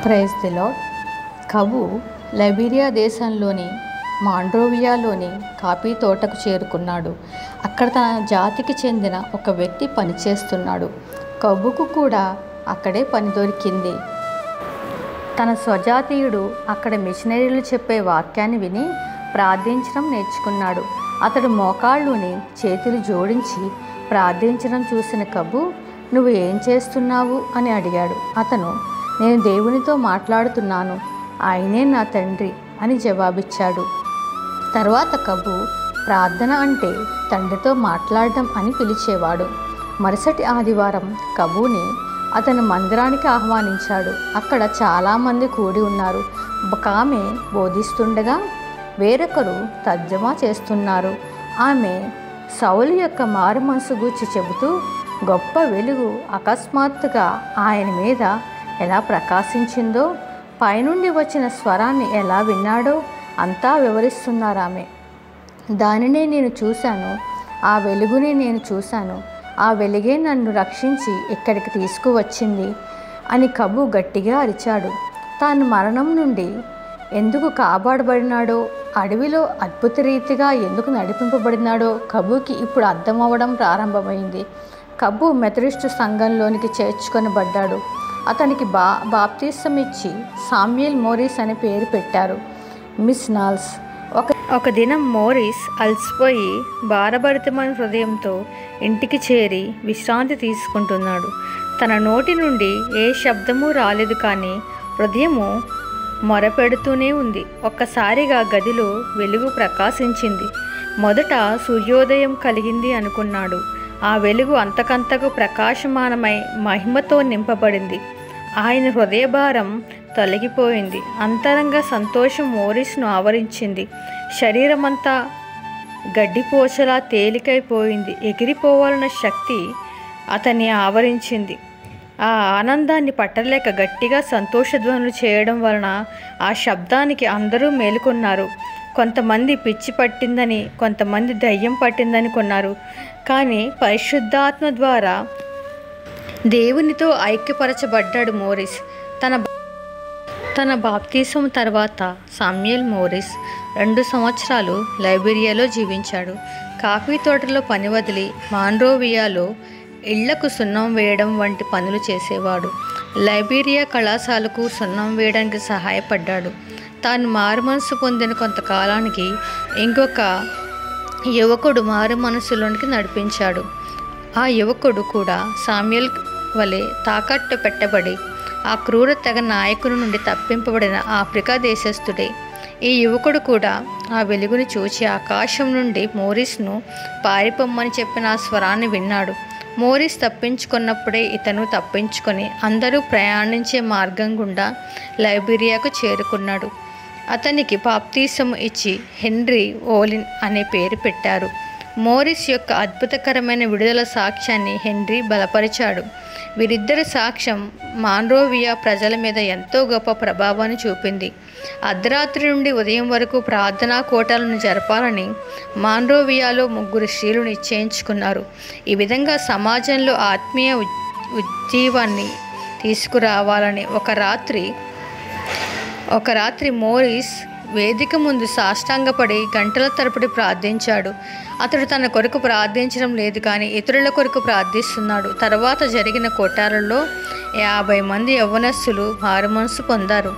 Praise the lord. కబు Liberia దేశంలోని మాండ్రోవియాలోని కాఫీ తోటకు చేరుకున్నాడు. అక్కడ తన జాతికి చెందిన ఒక వ్యక్తి పనిచేస్తున్నాడు. కబుకు కూడా అక్కడే పని దొరికింది. తన స్వజాతీయుడు అక్కడ మిషనరీలు చెప్పే వాక్యాన్ని విని ప్రార్థించడం నేర్చుకున్నాడు. అతడు మోకాళ్ళుని చేతులు జోడించి ప్రార్థించడం చూసిన కబు, "నువ్వు ఏం చేస్తున్నావు?" అని అడిగాడు. అతను, "నేను దేవునితో మాట్లాడుతున్నాను, ఆయనే నా తండ్రి" అని జవాబిచ్చాడు. తర్వాత కబు ప్రార్థన అంటే తండ్రితో మాట్లాడడం అని పిలిచేవాడు. మరుసటి ఆదివారం కబుని అతను మందిరానికి ఆహ్వానించాడు. అక్కడ చాలామంది కూడి ఉన్నారు. ఒక ఆమె బోధిస్తుండగా వేరొకరు తర్జమా చేస్తున్నారు. ఆమె సౌలు యొక్క మారు మనసు గూర్చి చెబుతూ గొప్ప వెలుగు అకస్మాత్తుగా ఆయన మీద ఎలా ప్రకాశించిందో, పైనుండి వచ్చిన స్వరాన్ని ఎలా విన్నాడో అంతా వివరిస్తున్నారు ఆమె. "దానినే నేను చూశాను, ఆ వెలుగునే నేను చూశాను, ఆ వెలుగే నన్ను రక్షించి ఇక్కడికి తీసుకువచ్చింది" అని కబు గట్టిగా అరిచాడు. తాను మరణం నుండి ఎందుకు కాపాడబడినాడో, అడవిలో అద్భుత రీతిగా ఎందుకు నడిపింపబడినాడో కబుకి ఇప్పుడు అర్థమవ్వడం ప్రారంభమైంది. కబు మెథడిస్టు సంఘంలోనికి చేర్చుకొనబడ్డాడు. అతనికి బాప్తిసం ఇచ్చి సామ్యుయల్ మోరిస్ అనే పేరు పెట్టారు. మిస్ నాల్స్ ఒక దినం మోరిస్ అలసిపోయి భారభరితమైన హృదయంతో ఇంటికి చేరి విశ్రాంతి తీసుకుంటున్నాడు. తన నోటి నుండి ఏ శబ్దము రాలేదు, కానీ హృదయము మొరపెడుతూనే ఉంది. ఒక్కసారిగా గదిలో వెలుగు ప్రకాశించింది. మొదట సూర్యోదయం కలిగింది అనుకున్నాడు. ఆ వెలుగు అంతకంతకు ప్రకాశమానమై మహిమతో నింపబడింది. ఆయన హృదయభారం తొలగిపోయింది. అంతరంగ సంతోషం మోరిస్ను ఆవరించింది. శరీరమంతా గడ్డిపోచలా తేలికైపోయింది. ఎగిరిపోవాలన్న శక్తి అతన్ని ఆవరించింది. ఆ ఆనందాన్ని పట్టలేక గట్టిగా సంతోషధ్వనులు చేయడం వలన ఆ శబ్దానికి అందరూ మేలుకున్నారు. కొంతమంది పిచ్చి పట్టిందని, కొంతమంది దయ్యం పట్టిందని కొన్నారు. కానీ పరిశుద్ధాత్మ ద్వారా దేవునితో ఐక్యపరచబడ్డాడు మోరిస్. తన బాప్తిసం తర్వాత సామ్యుయల్ మోరిస్ 2 సంవత్సరాలు లైబీరియాలో జీవించాడు. కాఫీ తోటలో పని వదిలి మాండ్రోవియాలో ఇళ్లకు సున్నం వేయడం వంటి పనులు చేసేవాడు. లైబీరియా కళాశాలకు సున్నం వేయడానికి సహాయపడ్డాడు. తాను మారుమనసు పొందిన కొంతకాలానికి ఇంకొక యువకుడు మారు మనసులోనికి నడిపించాడు. ఆ యువకుడు కూడా సామ్యుయల్ వలె తాకట్టు పెట్టబడి ఆ క్రూర తెగ నాయకుని నుండి తప్పింపబడిన ఆఫ్రికా దేశస్థుడే. ఈ యువకుడు కూడా ఆ వెలుగుని చూచి ఆకాశం నుండి మోరిస్ను పారిపోమ్మని చెప్పిన ఆ స్వరాన్ని విన్నాడు. మోరిస్ తప్పించుకున్నప్పుడే ఇతను తప్పించుకొని అందరూ ప్రయాణించే మార్గం గుండా లైబీరియాకు చేరుకున్నాడు. అతనికి బాప్తిసం ఇచ్చి హెన్రీ ఓలిన్ అనే పేరు పెట్టారు. మోరిస్ యొక్క అద్భుతకరమైన విడుదల సాక్ష్యాన్ని హెన్రీ బలపరిచాడు. వీరిద్దరి సాక్ష్యం మాండ్రోవియా ప్రజల మీద ఎంతో గొప్ప ప్రభావాన్ని చూపింది. అర్ధరాత్రి నుండి ఉదయం వరకు ప్రార్థనా కోటాలను జరపాలని మాండ్రోవియాలో 3 స్త్రీలు నిశ్చయించుకున్నారు. ఈ విధంగా సమాజంలో ఆత్మీయ ఉజ్జీవాన్ని తీసుకురావాలని ఒక రాత్రి మోరిస్ వేదిక ముందు సాష్టాంగపడి గంటల తరబడి ప్రార్థించాడు. అతడు తన కొరకు ప్రార్థించడం లేదు, కానీ ఇతరుల కొరకు ప్రార్థిస్తున్నాడు. తర్వాత జరిగిన కోటాలలో 50 మంది యవ్వనస్తులు మారుమనసు పొందారు.